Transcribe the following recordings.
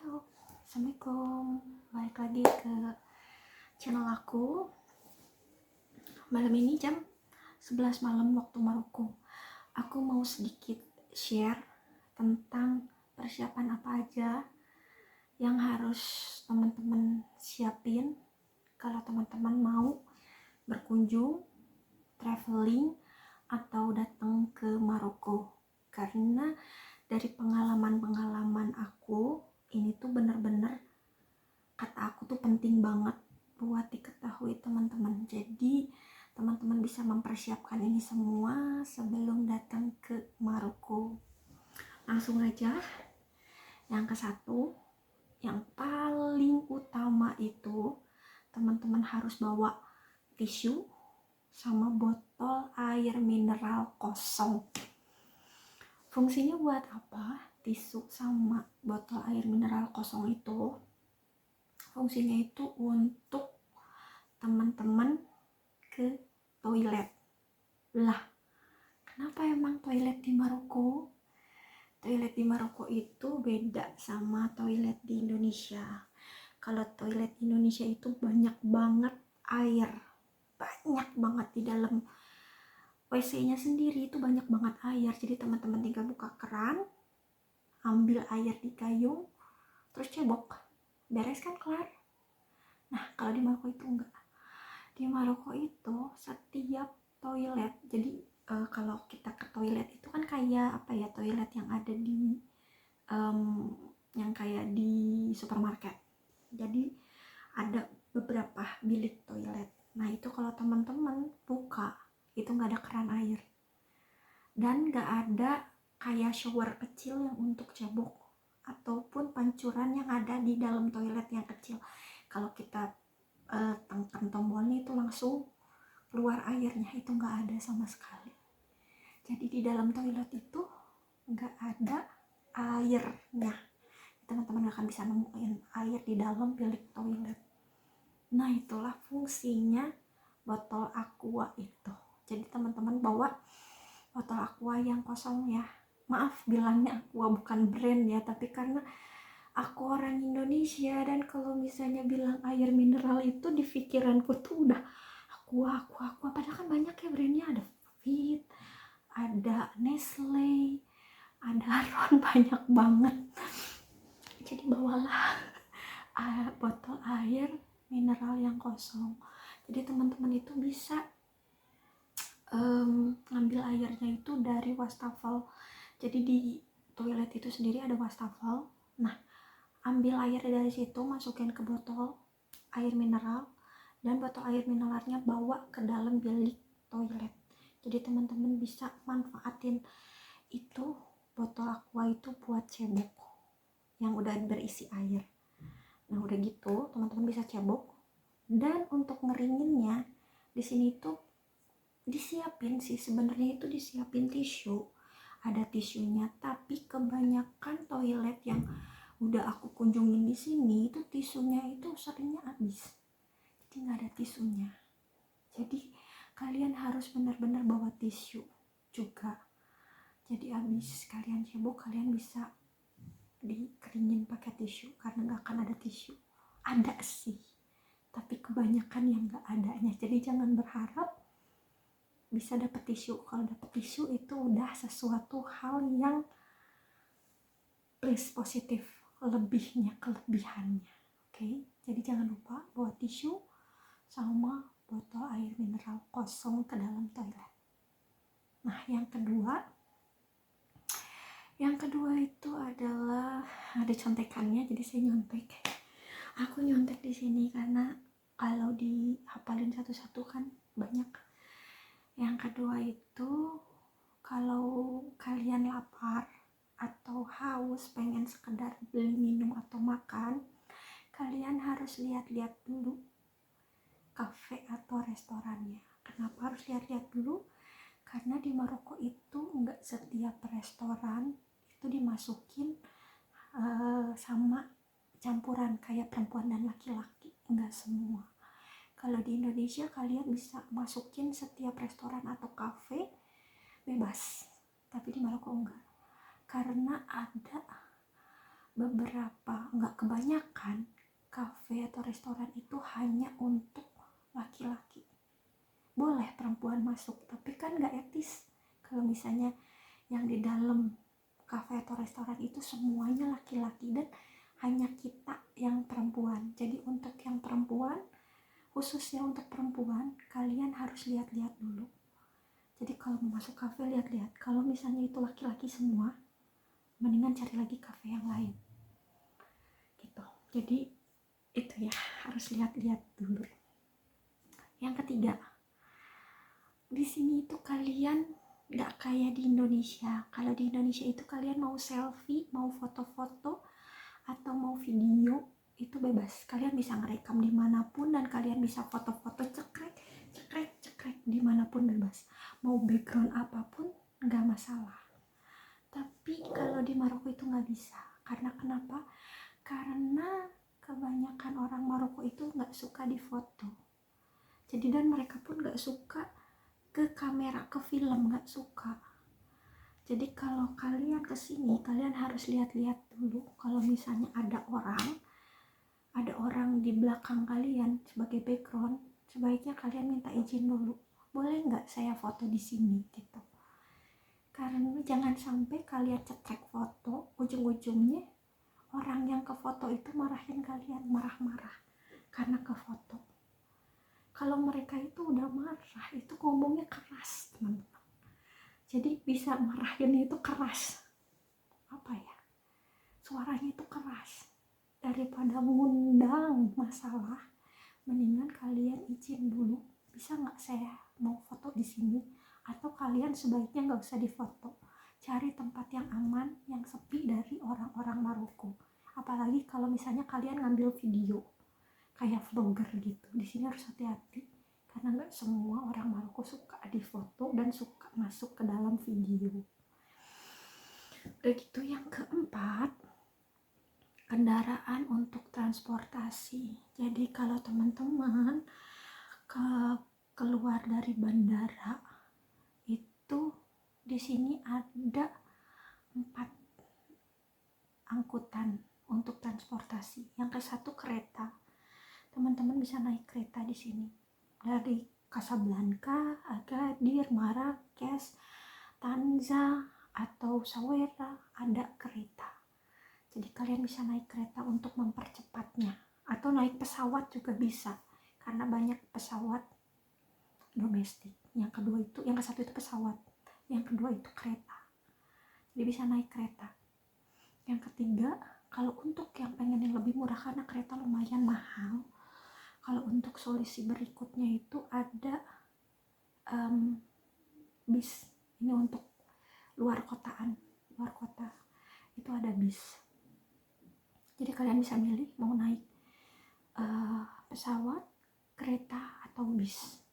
Halo, Assalamualaikum. Balik lagi ke channel aku. Malam ini jam 11 malam waktu Maroko. Aku mau sedikit share tentang persiapan apa aja yang harus teman-teman siapin kalau teman-teman mau berkunjung, traveling, atau datang ke Maroko. Karena dari pengalaman-pengalaman aku, ini tuh bener-bener kata aku tuh penting banget buat diketahui teman-teman. Jadi teman-teman bisa mempersiapkan ini semua sebelum datang ke Maroko. Langsung aja. Yang ke satu, yang paling utama itu teman-teman harus bawa tisu sama botol air mineral kosong. Fungsinya buat apa? Tisu sama botol air mineral kosong itu fungsinya itu untuk teman-teman ke toilet. Lah, kenapa emang toilet di Maroko? Toilet di Maroko itu beda sama toilet di Indonesia. Kalau toilet di Indonesia itu banyak banget air. Banyak banget di dalam WC-nya sendiri itu banyak banget air. Jadi teman-teman tinggal buka keran, ambil air di gayung, terus cebok. Beres kan, kelar. Nah, kalau di Maroko itu enggak. Di Maroko itu setiap toilet, jadi kalau kita ke toilet itu kan kayak apa ya, toilet yang ada di yang kayak di supermarket. Jadi ada beberapa bilik toilet. Nah itu kalau teman-teman buka itu nggak ada keran air dan nggak ada kayak shower kecil yang untuk cebok ataupun pancuran yang ada di dalam toilet yang kecil. Kalau kita tekan tombolnya itu langsung keluar airnya, itu nggak ada sama sekali. Jadi di dalam toilet itu nggak ada airnya, teman-teman nggak akan bisa nemuin air di dalam bilik toilet. Nah itulah fungsinya botol aqua itu. Jadi teman-teman bawa botol aqua yang kosong ya. Maaf bilangnya aqua bukan brand ya, tapi karena aku orang Indonesia dan kalau misalnya bilang air mineral itu di pikiranku tuh udah aqua. Padahal kan banyak ya brandnya, ada Fit, ada Nestle, ada Ron, banyak banget. Jadi bawalah botol air mineral yang kosong. Jadi teman-teman itu bisa ngambil airnya itu dari wastafel. Jadi di toilet itu sendiri ada wastafel. Nah, ambil air dari situ, masukin ke botol air mineral, dan botol air mineralnya bawa ke dalam bilik toilet. Jadi teman-teman bisa manfaatin itu botol aqua itu buat cebok yang udah berisi air. Nah udah gitu teman-teman bisa cebok. Dan untuk ngeringinnya di sini tuh disiapin sih, sebenarnya itu disiapin tisu, ada tisunya, tapi kebanyakan toilet yang udah aku kunjungin di sini itu tisunya itu seringnya habis, jadi nggak ada tisunya. Jadi kalian harus benar-benar bawa tisu juga. Jadi habis kalian cebok, kalian bisa dikeringin pakai tisu karena nggak akan ada tisu. Ada sih, tapi kebanyakan yang nggak adanya. Jadi jangan berharap bisa dapat tisu. Kalau dapat tisu itu udah sesuatu hal yang plus positif, kelebihannya. Oke, jadi jangan lupa bawa tisu sama botol air mineral kosong ke dalam toilet. Nah, yang kedua itu adalah ada contekannya, jadi saya nyontek. Aku nyontek di sini karena kalau dihafalin satu-satu kan banyak. Yang kedua itu kalau kalian lapar atau haus pengen sekedar beli minum atau makan, kalian harus lihat-lihat dulu kafe atau restorannya. Kenapa harus lihat-lihat dulu? Karena di Maroko itu nggak setiap restoran itu dimasukin sama campuran kayak perempuan dan laki-laki, nggak semua. Kalau di Indonesia kalian bisa masukin setiap restoran atau kafe bebas, tapi di Maroko enggak, karena ada beberapa, nggak kebanyakan, kafe atau restoran itu hanya untuk laki-laki. Boleh perempuan masuk, tapi kan nggak etis kalau misalnya yang di dalam kafe atau restoran itu semuanya laki-laki dan hanya kita yang perempuan. Jadi untuk yang perempuan, khususnya untuk perempuan, kalian harus lihat-lihat dulu. Jadi kalau mau masuk kafe, lihat-lihat. Kalau misalnya itu laki-laki semua, mendingan cari lagi kafe yang lain gitu. Jadi itu ya, harus lihat-lihat dulu. Yang ketiga, di sini itu kalian nggak kayak di Indonesia. Kalau di Indonesia itu kalian mau selfie, mau foto-foto, atau mau video, itu bebas. Kalian bisa ngerekam dimanapun dan kalian bisa foto-foto cekrek dimanapun bebas. Mau background apapun nggak masalah. Tapi kalau di Maroko itu nggak bisa. Karena kenapa? Karena kebanyakan orang Maroko itu nggak suka difoto. Jadi dan mereka pun nggak suka ke kamera, ke film, nggak suka. Jadi kalau kalian kesini, kalian harus lihat-lihat dulu. Kalau misalnya ada orang di belakang kalian sebagai background, sebaiknya kalian minta izin dulu. Boleh nggak saya foto di sini gitu. Karena jangan sampai kalian cetek foto, ujung-ujungnya orang yang ke foto itu marahin kalian, marah-marah karena ke foto. Kalau mereka itu udah marah, itu ngomongnya keras, teman-teman. Jadi bisa marahinnya itu keras. Apa ya? Suaranya itu keras. Daripada mengundang masalah, mendingan kalian izin dulu. Bisa nggak saya mau foto di sini? Atau kalian sebaiknya nggak usah difoto. Cari tempat yang aman, yang sepi dari orang-orang Maroko. Apalagi kalau misalnya kalian ngambil video kayak vlogger gitu. Di sini harus hati-hati karena nggak semua orang Maroko suka difoto dan suka masuk ke dalam video. Udah gitu, yang keempat, kendaraan untuk transportasi. Jadi kalau teman-teman keluar dari bandara itu di sini ada 4 angkutan untuk transportasi. Yang ke satu kereta. Teman-teman bisa naik kereta di sini dari Casablanca, Agadir, Marrakesh, Tanza atau Sawera, ada kereta. Jadi kalian bisa naik kereta untuk mempercepatnya, atau naik pesawat juga bisa karena banyak pesawat domestik. Yang ke satu itu pesawat, yang kedua itu kereta. Jadi bisa naik kereta. Yang ketiga, kalau untuk yang pengen yang lebih murah karena kereta lumayan mahal, kalau untuk solusi berikutnya itu ada bis. Ini untuk luar kota itu ada bis. Jadi kalian bisa milih mau naik pesawat, kereta, atau bis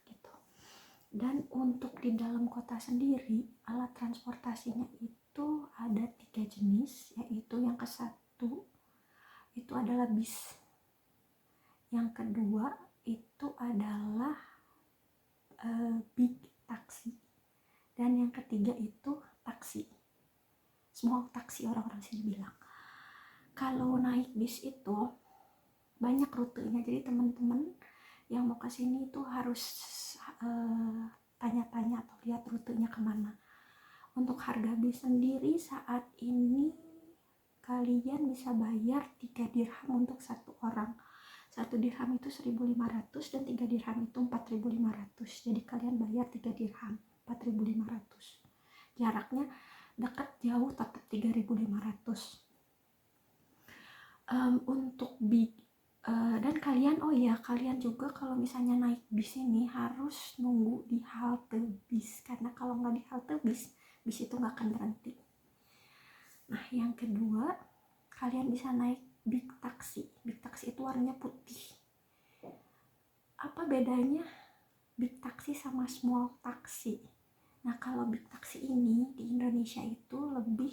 gitu. Dan untuk di dalam kota sendiri, alat transportasinya itu ada 3 jenis, yaitu yang ke satu itu adalah bis, yang kedua itu adalah big taxi, dan yang ketiga itu taksi. Small taksi orang-orang sini bilang. Kalau naik bis itu banyak rutenya, jadi teman-teman yang mau ke sini itu harus tanya-tanya atau lihat rutenya kemana. Untuk harga bis sendiri saat ini kalian bisa bayar 3 dirham untuk satu orang. 1 dirham itu 1.500 dan 3 dirham itu 4.500. Jadi kalian bayar 3 dirham 4.500. Jaraknya dekat jauh tetap 3.500. Untuk big dan kalian kalian juga kalau misalnya naik bis ini harus nunggu di halte bis, karena kalau nggak di halte bis itu nggak akan berhenti. Nah, yang kedua, kalian bisa naik big taxi. Big taxi itu warnanya putih. Apa bedanya big taxi sama small taxi? Nah, kalau big taxi ini di Indonesia itu lebih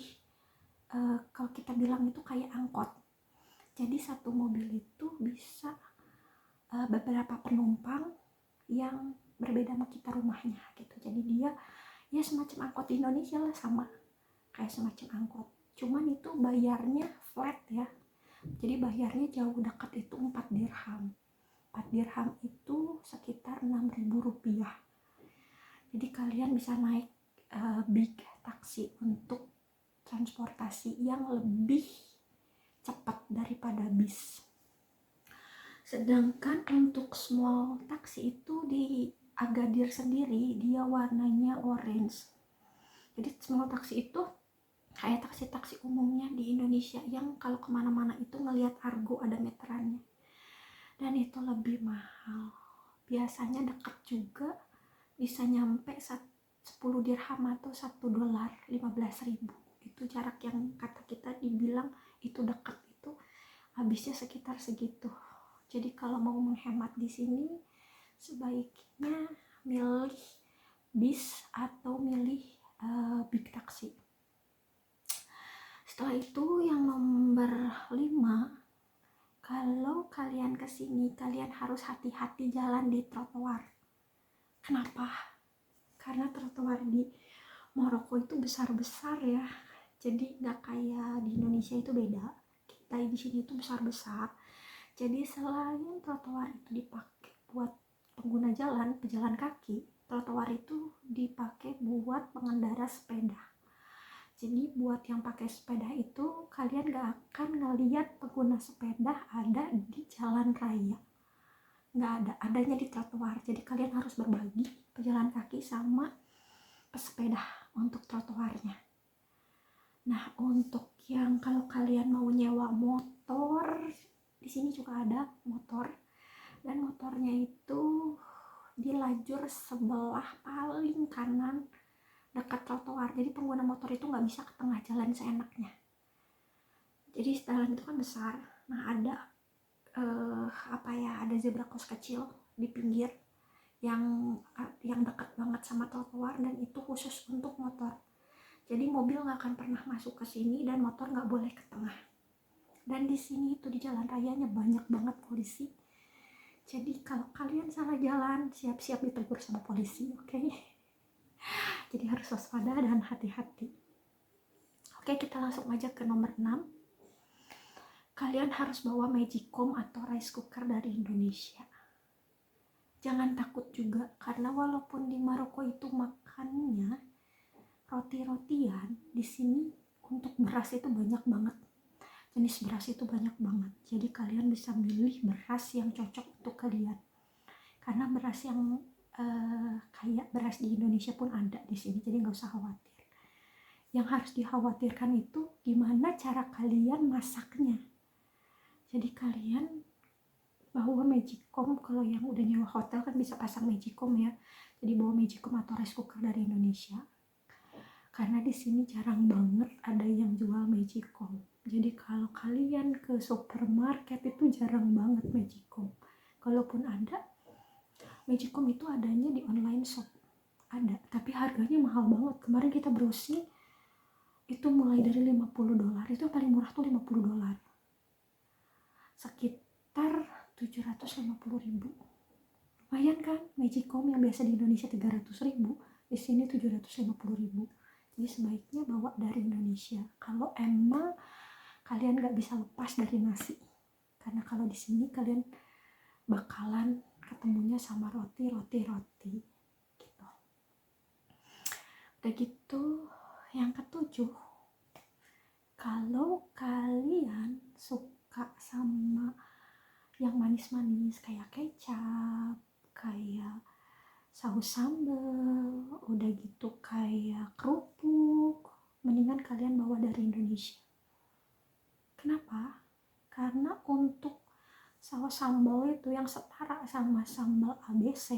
kalau kita bilang itu kayak angkot. Jadi satu mobil itu bisa beberapa penumpang yang berbeda sama kita rumahnya gitu. Jadi dia ya semacam angkot di Indonesia lah, sama kayak semacam angkot. cuman itu bayarnya flat ya, jadi bayarnya jauh dekat, itu 4 dirham. 4 dirham itu sekitar 6.000 rupiah. Jadi kalian bisa naik big taksi untuk transportasi yang lebih cepat daripada bis. Sedangkan untuk small taksi itu di Agadir sendiri dia warnanya orange. Jadi small taksi itu kayak taksi-taksi umumnya di Indonesia yang kalau kemana-mana itu ngelihat argo ada meterannya, dan itu lebih mahal. Biasanya dekat juga, bisa nyampe 10 dirham atau $1 15.000. Itu jarak yang kata kita dibilang itu dekat, itu habisnya sekitar segitu. Jadi kalau mau menghemat di sini sebaiknya milih bis atau milih big taksi. Setelah itu yang nomor 5, kalau kalian kesini kalian harus hati-hati jalan di trotoar. Kenapa? Karena trotoar di Maroko itu besar-besar ya, jadi nggak kayak di Indonesia, itu beda. Kita di sini itu besar-besar, jadi selain trotoar itu dipakai buat pengguna jalan, pejalan kaki, trotoar itu dipakai buat pengendara sepeda. Jadi buat yang pakai sepeda itu kalian gak akan ngeliat pengguna sepeda ada di jalan raya, gak ada, adanya di trotoar. Jadi kalian harus berbagi pejalan kaki sama pesepeda untuk trotoarnya. Nah, untuk yang kalau kalian mau nyewa motor, di sini juga ada motor, dan motornya itu di lajur sebelah paling kanan dekat trotoar. Jadi pengguna motor itu nggak bisa ke tengah jalan seenaknya. Jadi jalan itu kan besar. Nah, ada ada zebra cross kecil di pinggir yang dekat banget sama trotoar, dan itu khusus untuk motor. Jadi mobil nggak akan pernah masuk ke sini dan motor nggak boleh ke tengah. Dan di sini itu di jalan rayanya banyak banget polisi. Jadi kalau kalian salah jalan, siap-siap ditegur sama polisi, oke? Jadi harus waspada dan hati-hati. Oke, kita langsung aja ke nomor 6. Kalian harus bawa magicom atau rice cooker dari Indonesia. Jangan takut juga, karena walaupun di Maroko itu makannya roti-rotian, di sini untuk beras itu banyak banget. Jenis beras itu banyak banget. Jadi kalian bisa milih beras yang cocok untuk kalian. Karena beras yang kayak beras di Indonesia pun ada di sini, jadi nggak usah khawatir. Yang harus dikhawatirkan itu gimana cara kalian masaknya. Jadi kalian bawa magicom, kalau yang udah nyewa hotel kan bisa pasang magicom ya. Jadi bawa magicom atau rice cooker dari Indonesia. Karena di sini jarang banget ada yang jual magicom. Jadi kalau kalian ke supermarket itu jarang banget magicom. Kalaupun ada, magicom itu adanya di online shop, ada, tapi harganya mahal banget. Kemarin kita browsing itu mulai dari $50, itu paling murah tuh $50, sekitar 750.000. Lumayan kan? Magicom yang biasa di Indonesia 300.000, di sini 750.000. Jadi sebaiknya bawa dari Indonesia kalau emang kalian gak bisa lepas dari nasi, karena kalau di sini kalian bakalan ketemunya sama roti gitu. Udah gitu, yang ke-7, kalau kalian suka sama yang manis-manis kayak kecap, kayak saus sambal, udah gitu kayak kerupuk, mendingan kalian bawa dari Indonesia. Kenapa? Karena untuk saus sambal itu yang setara sama sambal ABC,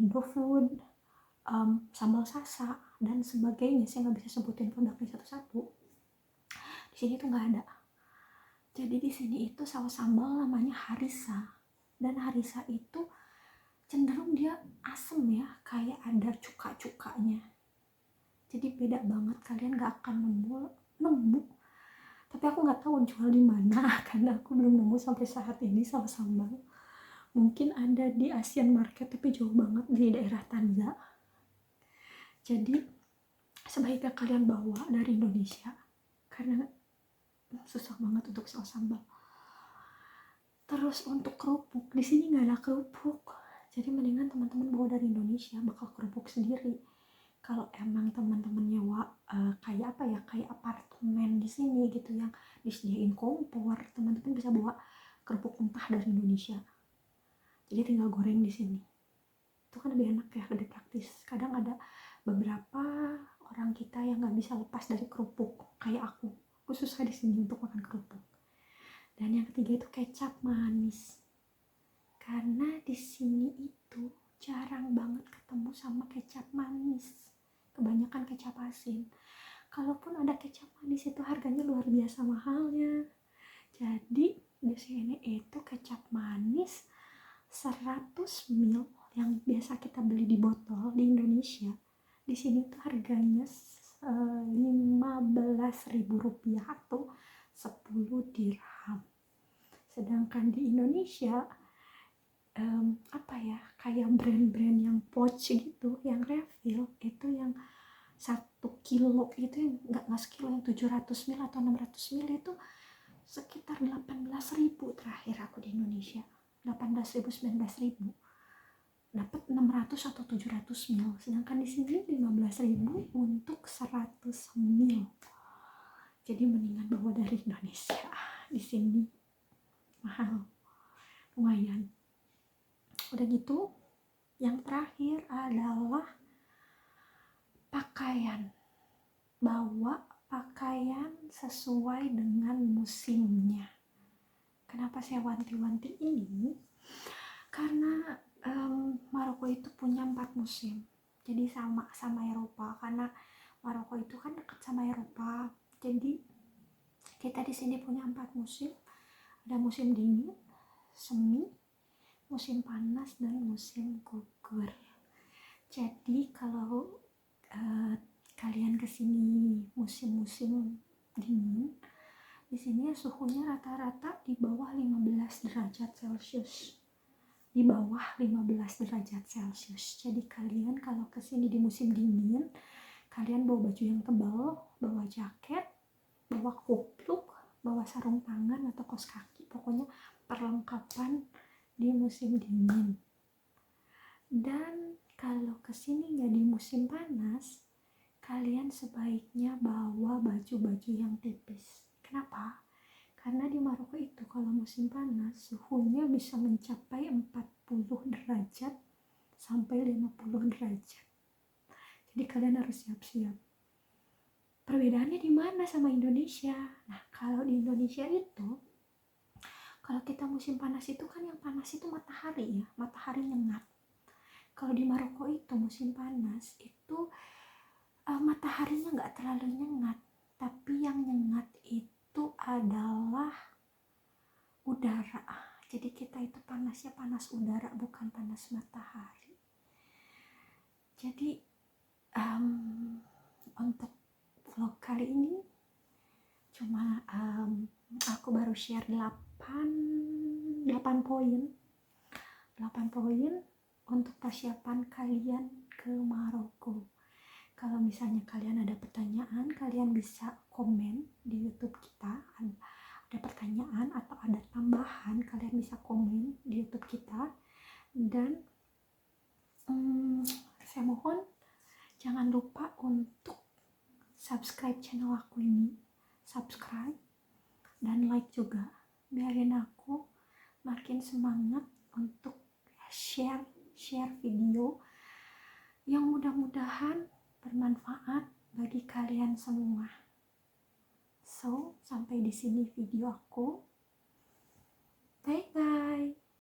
Indofood, sambal Sasa dan sebagainya, saya nggak bisa sebutin produknya satu-satu. Di sini tuh nggak ada. Jadi di sini itu saus sambal namanya harissa, dan harissa itu cenderung dia asem ya, kayak ada cuka-cukanya. Jadi beda banget, kalian nggak akan nemu. Tapi aku nggak tahu jual di mana karena aku belum nemu sampai saat ini saus sambal. Mungkin ada di Asian Market tapi jauh banget di daerah Tanza. Jadi sebaiknya kalian bawa dari Indonesia. karena susah banget untuk saus sambal. Terus untuk kerupuk, di sini nggak ada kerupuk, jadi mendingan teman-teman bawa dari Indonesia, bakal kerupuk sendiri. Kalau emang teman-teman nyewa kayak apa ya, kayak apartemen di sini gitu yang disediain kompor, teman-teman bisa bawa kerupuk mentah dari Indonesia. Jadi tinggal goreng di sini. Itu kan lebih enak ya, lebih praktis. Kadang ada beberapa orang kita yang nggak bisa lepas dari kerupuk, kayak aku susah di sini untuk makan kerupuk. Dan yang ketiga itu kecap manis. Karena di sini itu jarang banget ketemu sama kecap manis. Kebanyakan kecap asin. Kalaupun ada kecap manis itu harganya luar biasa mahalnya. Jadi di sini itu kecap manis 100 ml yang biasa kita beli di botol di Indonesia. Di sini tuh harganya 15.000 rupiah atau 10 dirham. Sedangkan di Indonesia apa ya, kayak brand-brand yang pouch gitu, yang refill itu yang 1 kilo itu, yang nggak sekilo, yang 700 ml atau 600 ml itu sekitar 18.000 terakhir aku di Indonesia. 18.000 19.000 dapat 600 atau 700 ml, sedangkan di sini 15.000 untuk 100 ml. Jadi mendingan bawa dari Indonesia, di sini mahal lumayan. Udah gitu, yang terakhir adalah pakaian. Bawa pakaian sesuai dengan musimnya. Kenapa saya wanti-wanti ini? Karena Maroko itu punya 4 musim. Jadi sama Eropa, karena Maroko itu kan dekat sama Eropa. Jadi kita di sini punya 4 musim. Ada musim dingin, semi, musim panas, dan musim gugur. Jadi kalau kalian kesini musim-musim dingin, di sini suhunya rata-rata di bawah 15 derajat Celcius. Di bawah 15 derajat Celcius. Jadi kalian kalau kesini di musim dingin, kalian bawa baju yang tebal, bawa jaket, bawa kupluk, bawa sarung tangan atau kaos kaki, pokoknya perlengkapan di musim dingin. Dan kalau kesini nggak di musim panas, kalian sebaiknya bawa baju-baju yang tipis. Kenapa? Karena di Maroko itu kalau musim panas suhunya bisa mencapai 40 derajat sampai 50 derajat. Jadi kalian harus siap-siap. Perbedaannya di mana sama Indonesia? Nah, kalau di Indonesia itu, kalau kita musim panas itu kan yang panas itu matahari ya, matahari nyengat. Kalau di Maroko itu musim panas itu mataharinya nggak terlalu nyengat, tapi yang nyengat itu adalah udara. Jadi kita itu panasnya panas udara, bukan panas matahari. Jadi untuk vlog kali ini cuma aku baru share 8 poin untuk persiapan kalian ke Maroko. Kalau misalnya kalian ada pertanyaan, kalian bisa komen di YouTube kita. Ada pertanyaan atau ada tambahan, kalian bisa komen di YouTube kita. Dan saya mohon jangan lupa untuk subscribe channel aku ini, subscribe dan like juga, biarin aku makin semangat untuk share video yang mudah-mudahan bermanfaat bagi kalian semua. So, sampai di sini video aku.